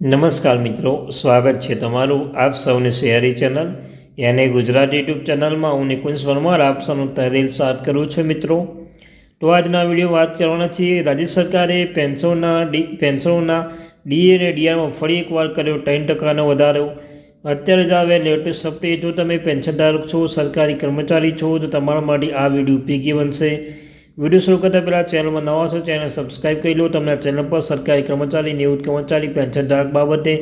નમસ્કાર મિત્રો, સ્વાગત છે તમારું આપ સૌની શહેરી ચેનલ યાની ગુજરાતી યુટ્યુબ ચેનલમાં હું નિકુંજ પરમાર આપ સૌનું તહેદિલ સ્વાગત કરું છું મિત્રો। તો આજના વિડીયો વાત કરવાના છીએ રાજ્ય સરકારે પેન્શનોના ડીએ અને ડીઆરમાં ફરી એકવાર કર્યો 3% વધારો। અત્યારે જ આવે લેટેસ્ટ અપડેટ। જો તમે પેન્શનધારક છો, સરકારી કર્મચારી છો તો તમારા માટે આ વિડીયો ઉપયોગી બનશે। વિડીયો શરૂ કરતાં પહેલાં ચેનલમાં નવા છો ચેનલ સબસ્ક્રાઈબ કરી લો। તમને ચેનલ પર સરકારી કર્મચારી, નિવૃત્ત કર્મચારી, પેન્શનધારક બાબતે,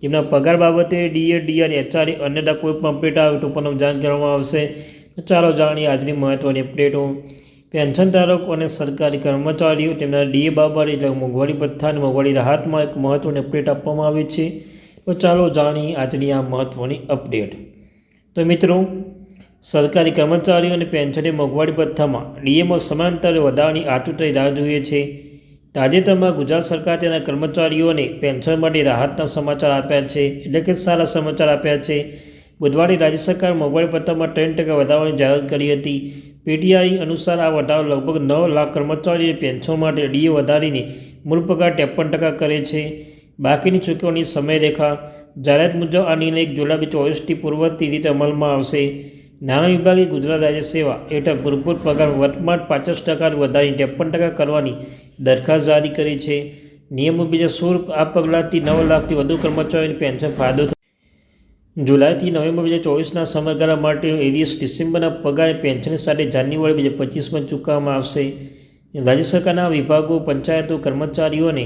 જેમના પગાર બાબતે, ડીએ, ડીઆર, એચઆરએ અન્યતા કોઈ પણ અપડેટ આવે તો પણ જાણ કરવામાં આવશે। તો ચાલો જાણીએ આજની મહત્ત્વની અપડેટો। પેન્શનધારકો અને સરકારી કર્મચારીઓ તેમના ડીએ બાબતે એટલે મોંઘવારી ભથ્થા અને મોંઘવારી રાહતમાં એક મહત્ત્વની અપડેટ આપવામાં આવી છે। તો ચાલો જાણીએ આજની આ મહત્ત્વની અપડેટ। તો મિત્રો, સરકારી કર્મચારીઓ અને પેન્શનની મોંઘવારી ભથ્થામાં ડીએમાં સમાંતરે વધારાની આતુરતાની રાહ જોઈએ છે। તાજેતરમાં ગુજરાત સરકાર તેના કર્મચારીઓને પેન્શન માટે રાહતના સમાચાર આપ્યા છે, એટલે કે સારા સમાચાર આપ્યા છે। બુધવારે રાજ્ય સરકાર મોંઘવારી ભથ્થામાં 3% વધારવાની જાહેરાત કરી હતી। પીટીઆઈ અનુસાર આ વધારો લગભગ 9 લાખ કર્મચારીઓની પેન્શન માટે ડીએ વધારીને મૂળ પગાર 53% કરે છે। બાકીની ચૂકવણી સમયરેખા જાહેરાત મુજબ આ નિર્ણય 1 જુલાઈ 2024થી પૂર્વવર્તી રીતે અમલમાં આવશે। નાણાં વિભાગે ગુજરાત રાજ્ય સેવા હેઠળ મૂળભૂત પગાર વર્તમાન 50% વધારીને 53% કરવાની દરખાસ્ત જારી કરી છે। નિયમ મુજબ આ પગલાંથી 9 લાખથી વધુ કર્મચારીઓને પેન્શન ફાયદો થશે। જુલાઈથી નવેમ્બર 2024ના સમયગાળા માટે એરિયસ ડિસેમ્બરના પગાર પેન્શનની સાથે જાન્યુઆરી 2025માં ચૂકવવામાં આવશે। રાજ્ય સરકારના વિભાગો, પંચાયતો, કર્મચારીઓને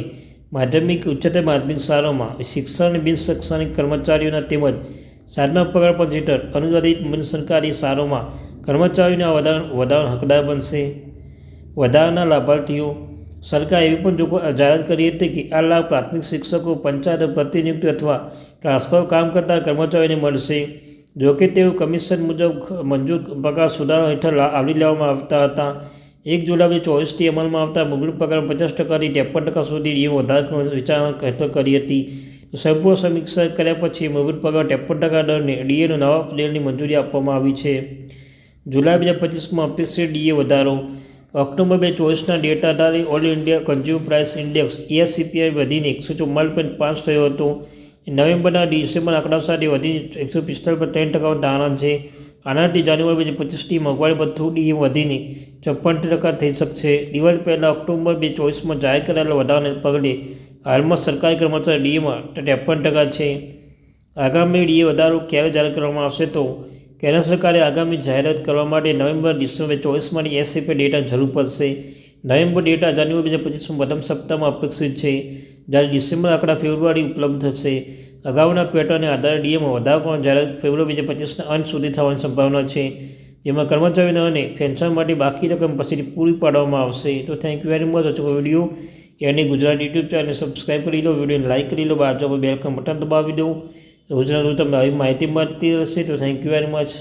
માધ્યમિક, ઉચ્ચતર માધ્યમિક શાળાઓમાં શિક્ષણ અને બિન શૈક્ષણિક કર્મચારીઓના તેમજ સાતમા પગાર પંચ હેઠળ અનુદાનિત બિનસરકારી શાળાઓમાં કર્મચારીઓના વધારાના હકદાર બનશે। વધારાના લાભાર્થીઓ સરકારે એવી પણ જાહેરાત કરી હતી કે આ લાભ પ્રાથમિક શિક્ષકો, પંચાયત પ્રતિનિયુક્તિ અથવા ટ્રાન્સફર કામ કરતા કર્મચારીઓને મળશે। જોકે તેઓ કમિશન મુજબ મંજૂર પગાર સુધારા હેઠળ આવરી લેવામાં આવતા હતા। 1 જુલાઈ 2024થી અમલમાં આવતા મૂળ પગાર 50%થી 53% સુધી ડીએ વધારવાની વિચારણા હેઠળ કરી હતી। સંપૂર્ણ સમીક્ષા કર્યા પછી મૂળભૂત પગાર 53% દરને ડીએનો નવા મોડેલની મંજૂરી આપવામાં આવી છે। જુલાઈ 2025માં અપેક્ષિત ડીએ વધારો ઓક્ટોબર 2024ના ડેટા આધારે all India consumer price index ASCPI વધીને 144.5 થયો હતો। નવેમ્બરના ડિસેમ્બરના આંકડા સાથે વધીને 145 પર 3% ધારણા છે। આનાથી જાન્યુઆરી 2025થી મોંઘવારી ભથ્થું ડીએ વધીને 54% થઈ શકશે। દિવાળી પહેલાં ઓક્ટોબર 2024માં જાહેર કરાયેલા વધારાને પગલે હાલમાં સરકારી કર્મચારી ડીએમાં 53% છે। આગામી ડીએ વધારો ક્યારે જાહેર કરવામાં આવશે? તો કેન્દ્ર સરકારે આગામી જાહેરાત કરવા માટે નવેમ્બર-ડિસેમ્બર 2024માંથી ASCPI ડેટાની જરૂર પડશે। નવેમ્બર ડેટા જાન્યુઆરી 2025માં પ્રથમ સપ્તાહમાં અપેક્ષિત છે, જ્યારે ડિસેમ્બર આંકડા ફેબ્રુઆરી ઉપલબ્ધ થશે। અગાઉના પેટર્નને આધારે ડીએમાં વધારો કરવાની જાહેરાત ફેબ્રુઆરી 2025ના અંત સુધી થવાની સંભાવના છે, જેમાં કર્મચારીઓને અને પેન્શન માટે બાકી રકમ પછીથી પૂરી પાડવામાં આવશે। તો thank you very much. Video any Gujarati YouTube ચેનલને સબસ્ક્રાઈબ કરી લો, વિડીયોને લાઇક કરી લો, બાજુમાં બેલ આઇકન બટન દબાવી દો। રોજના રોજ તમને આવી માહિતી મળતી રહેશે। તો થેન્ક યુ વેરી મચ।